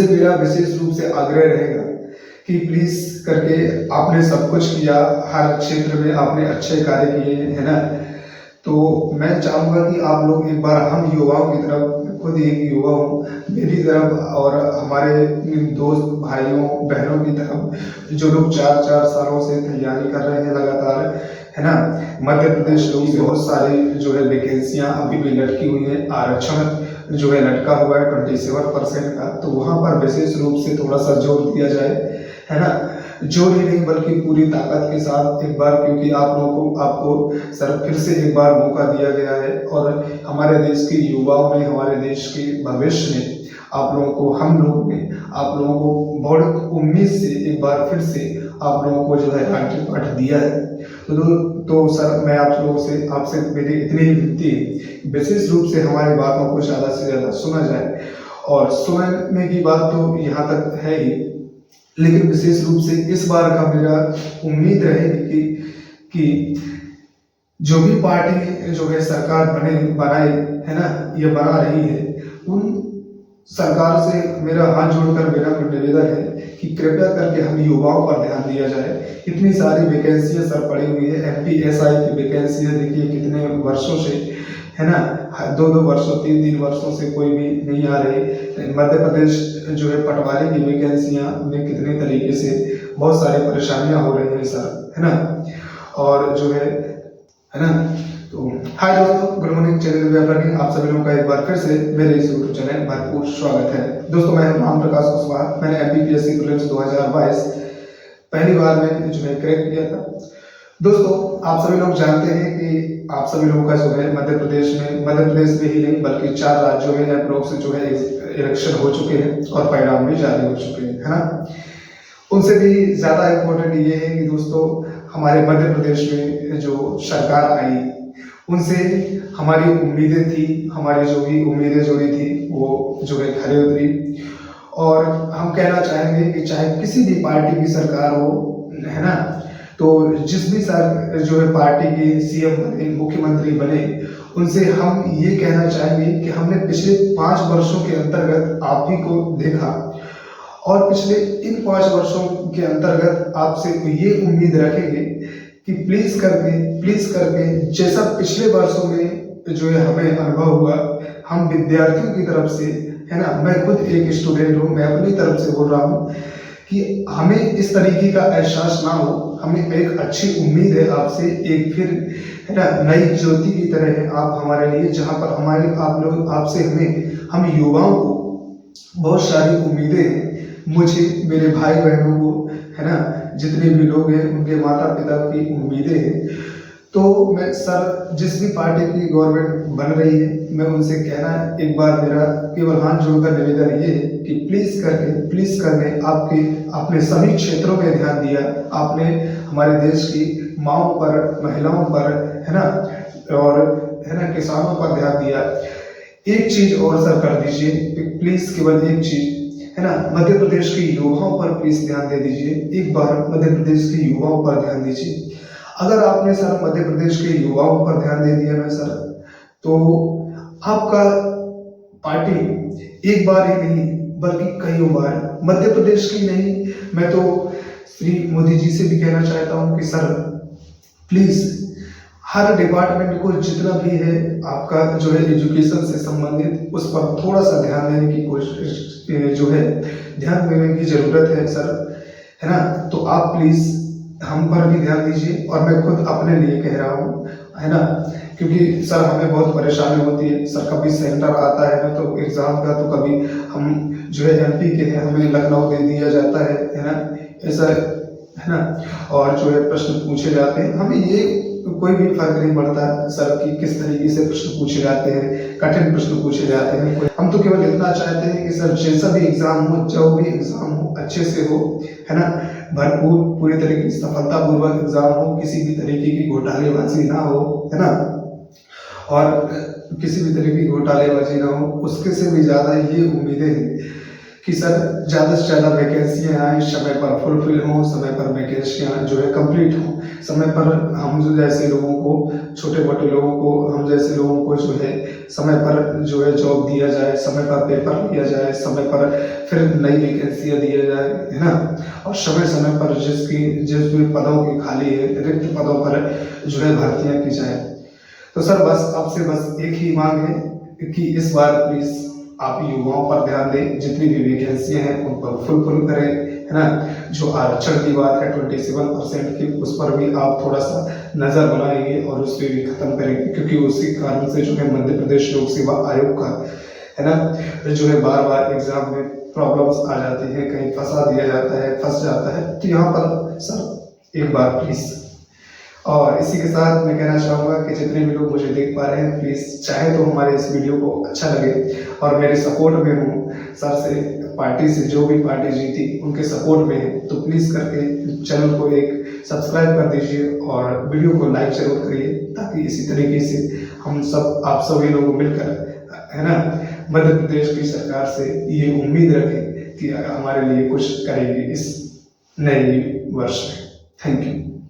से मेरा विशेष रूप से आग्रह रहेगा कि प्लीज करके आपने सब कुछ किया, हर क्षेत्र में आपने अच्छे कार्य किए, है ना। तो मैं चाहूंगा कि आप लोग एक बार हम युवाओं की तरफ, खुद एक युवा हूँ, मेरी तरफ और हमारे दोस्त भाइयों बहनों की तरफ जो लोग 4-4 सालों से तैयारी कर रहे हैं लगातार, है ना। मध्य प्रदेश में बहुत सारी जो है वैकेंसियां अभी भी लटकी हुई है, आरक्षण जो है लटका हुआ है 27% का, तो वहां पर विशेष रूप से थोड़ा सा जोर दिया जाए, है ना। जोर ही नहीं बल्कि पूरी ताकत के साथ एक बार, क्योंकि आप लोगों को आपको सर फिर से एक बार मौका दिया गया है और हमारे देश के युवाओं ने, हमारे देश के भविष्य ने आप लोगों को, हम लोग ने आप लोगों को बहुत उम्मीद से एक बार फिर से आप लोगों को जो है राज्यपाठ दिया है। तो सर मैं आप लोगों से, आपसे मेरी इतनी ही विनती है, विशेष रूप से हमारी बातों को ज़्यादा से ज़्यादा सुना जाए, और सुनने की बात तो यहाँ तक है ही, लेकिन विशेष रूप से इस बार का मेरा उम्मीद रहेगी कि जो भी पार्टी जो है सरकार बनाए, है ना, ये बना रही है, उन सरकार से मेरा हाथ जोड़कर मेरा निवेदन है कि कृपया करके हम युवाओं पर ध्यान दिया जाए। इतनी सारी वैकेंसियां सर पड़ी हुई है, एमपीएसआई की वैकेंसियां देखिए कितने वर्षों से, है ना, 2-2 वर्षों 3-3 वर्षों से कोई भी नहीं आ रही। मध्य प्रदेश जो है पटवारी की वैकेंसियां में कितने तरीके से बहुत सारी परेशानियां हो रही हैं सर, है ना। और जो है ना, तो हाय दोस्तों, गुड मॉर्निंग चैनल व्यापारी, आप सभी लोगों का एक बार फिर से मेरे इस यूट्यूब चैनल भरपूर स्वागत है। दोस्तों मैं राम प्रकाश कुशवाहा, मैंने एमपीपीएससी प्रीलिम्स 2022 पहली बार में जो है क्रैक किया था। दोस्तों आप सभी लोग जानते हैं कि आप सभी लोगों का जो है मध्य प्रदेश में ही नहीं बल्कि 4 राज्यों में अप्रोक्स जो है इलेक्शन हो चुके हैं और परिणाम भी जारी हो चुके हैं, है ना। उनसे भी ज्यादा इम्पोर्टेंट ये है कि दोस्तों हमारे मध्य प्रदेश में जो सरकार आई, उनसे हमारी उम्मीदें थी, हमारी जो भी उम्मीदें जुड़ी थी वो जो है खरी उतरी। और हम कहना चाहेंगे कि चाहे किसी भी पार्टी की सरकार हो, है ना, तो जिस भी सर जो है पार्टी के सीएम बने, मुख्यमंत्री बने, उनसे हम ये कहना चाहेंगे कि हमने पिछले 5 वर्षों के अंतर्गत आप ही को देखा, और पिछले इन 5 वर्षों के अंतर्गत आपसे ये उम्मीद रखेंगे कि प्लीज करके जैसा पिछले वर्षों में जो है हमें अनुभव हुआ, हम विद्यार्थियों की तरफ से, है ना, मैं खुद एक स्टूडेंट हूँ, मैं अपनी तरफ से बोल रहा हूँ कि हमें इस तरीके का एहसास ना हो। हमें एक अच्छी उम्मीद है आपसे, एक फिर, है ना, नई ज्योति की तरह है आप हमारे लिए, जहाँ पर हमारे आप लोग आपसे हम युवाओं को बहुत सारी उम्मीदें हैं। मुझे, मेरे भाई बहनों को, है ना, जितने भी लोग हैं उनके माता पिता की उम्मीदें हैं। तो मैं सर जिस भी पार्टी की गवर्नमेंट बन रही है, मैं उनसे कहना एक बार मेरा केवल हाथ जोड़कर निवेदन ये है कि प्लीज करके आपने सभी क्षेत्रों में ध्यान दिया, आपने हमारे देश की माँओं पर, महिलाओं पर, है ना, और है ना, किसानों पर ध्यान दिया। एक चीज और सर कर दीजिए प्लीज, केवल एक चीज, है ना, मध्य प्रदेश के युवाओं पर प्लीज ध्यान दे दीजिए। एक बार मध्य प्रदेश के युवाओं पर ध्यान दीजिए। अगर आपने सर मध्य प्रदेश के युवाओं पर ध्यान दे दिया ना सर, तो आपका पार्टी एक बार ही नहीं बल्कि कई बार, मध्य प्रदेश की नहीं, मैं तो श्री मोदी जी से भी कहना चाहता हूं कि सर प्लीज हर डिपार्टमेंट को जितना भी है आपका जो है एजुकेशन से संबंधित, उस पर थोड़ा सा ध्यान देने की कोशिश जो है ध्यान देने की जरूरत है सर, है ना। तो आप प्लीज हम पर भी ध्यान दीजिए, और मैं खुद अपने लिए कह रहा हूँ, है ना, क्योंकि सर हमें बहुत परेशानी होती है सर। कभी सेंटर आता है ना तो एग्जाम का, तो कभी हम जो है एमपी के हैं, हमें लखनऊ दे दिया जाता है ना, ऐसा, है ना, और जो है प्रश्न पूछे जाते हैं, हमें ये कोई भी फर्क नहीं पड़ता सर कि किस तरीके से प्रश्न पूछे जाते हैं, कठिन प्रश्न पूछे जाते हैं। हम तो केवल इतना चाहते हैं कि सर जैसा भी एग्जाम हो, जो भी एग्जाम हो, अच्छे से हो, है ना, भरपूर पूरी तरीके से सफलतापूर्वक एग्जाम हो, किसी भी तरीके की घोटालेबाजी ना हो, है ना, और किसी भी तरीके की घोटालेबाजी ना हो। उसके से भी ज्यादा ये उम्मीदें हैं कि सर ज़्यादा से ज़्यादा वैकेंसियाँ आएँ, समय पर फुलफिल हों, समय पर वैकेंसियाँ जो है कंप्लीट हों, समय पर हम जो जैसे लोगों को, छोटे-मोटे लोगों को, हम जैसे लोगों को जो है समय पर जो है जॉब दिया जाए, समय पर पेपर लिया जाए, समय पर फिर नई वैकेंसियाँ दिया जाए, है ना? और समय-समय पर जिस भी पदों की खाली है, रिक्त पदों पर जो है भर्तियाँ की जाए। तो सर बस आपसे बस एक ही माँग है कि इस बार प्लीज़ आप युवाओं पर ध्यान दें, जितनी भी वैकेंसियाँ हैं उन पर फुलफिल करें, है ना? जो आरक्षण की बात है 27% की, उस पर भी आप थोड़ा-सा नज़र बनाएँगे और उसे भी खत्म करेंगे, क्योंकि उसी कारण से जो है मध्य प्रदेश लोक सेवा आयोग का, है ना, जो है बार-बार एग्ज़ाम में प्रॉब्लम्स आ जाती हैं, कहीं फँसा दिया जाता है, फँस जाता है। तो यहाँ पर सर एक बार प्लीज़, और इसी के साथ मैं कहना चाहूँगा कि जितने भी लोग मुझे देख पा रहे हैं, प्लीज़ चाहे तो हमारे इस वीडियो को अच्छा लगे और मेरे सपोर्ट में हो, सर से, पार्टी से, जो भी पार्टी जीती उनके सपोर्ट में है, तो प्लीज़ करके चैनल को एक सब्सक्राइब कर दीजिए और वीडियो को लाइक ज़रूर करिए, ताकि इसी तरीके से हम सब, आप सभी लोग मिलकर, है ना, मध्य प्रदेश की सरकार से ये उम्मीद रखें कि हमारे लिए कुछ करेगी इस नए वर्ष में। Thank you.